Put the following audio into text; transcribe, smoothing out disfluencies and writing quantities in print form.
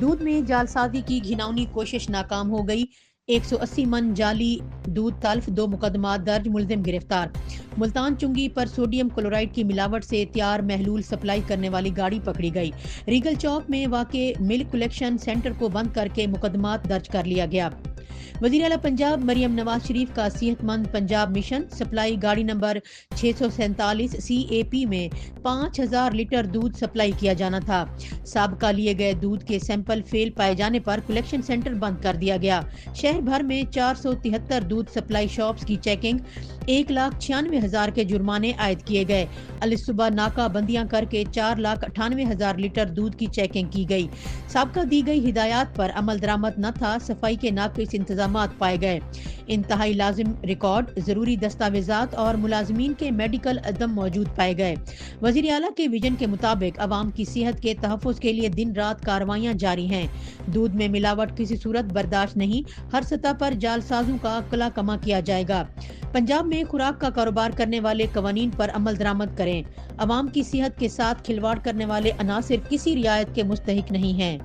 دودھ میں جعلسازی کی گھناؤنی کوشش ناکام ہو گئی۔ 180 من جعلی دودھ تلف، 2 مقدمات درج، ملزم گرفتار۔ ملتان چنگی پر سوڈیم کلورائڈ کی ملاوٹ سے تیار محلول سپلائی کرنے والی گاڑی پکڑی گئی۔ ریگل چوک میں واقع ملک کلیکشن سینٹر کو بند کر کے مقدمات درج کر لیا گیا۔ وزیر اعلیٰ پنجاب مریم نواز شریف کا صحت مند پنجاب مشن سپلائی گاڑی نمبر 647 CAP میں 5000 لیٹر دودھ سپلائی کیا جانا تھا۔ سابقہ لیے گئے دودھ کے سیمپل فیل پائے جانے پر کلیکشن سینٹر بند کر دیا گیا۔ شہر بھر میں 473 دودھ سپلائی شاپس کی چیکنگ، 1,96,000 کے جرمانے عائد کیے گئے۔ الصبح ناکہ بندیاں کر کے 4,98,000 لیٹر دودھ کی چیکنگ کی گئی۔ سابقہ دی گئی ہدایات پر عمل درآمد نہ تھا، صفائی کے ناقص انتظامات پائے گئے۔ انتہائی لازم ریکارڈ، ضروری دستاویزات اور ملازمین کے میڈیکل عدم موجود پائے گئے۔ وزیر اعلیٰ کے ویژن کے مطابق عوام کی صحت کے تحفظ کے لیے دن رات کارروائیاں جاری ہیں۔ دودھ میں ملاوٹ کسی صورت برداشت نہیں، ہر سطح پر جعلسازوں کا قلع کما کیا جائے گا۔ پنجاب میں خوراک کا کاروبار کرنے والے قوانین پر عمل درآمد کریں۔ عوام کی صحت کے ساتھ کھلواڑ کرنے والے عناصر کسی رعایت کے مستحق نہیں ہیں۔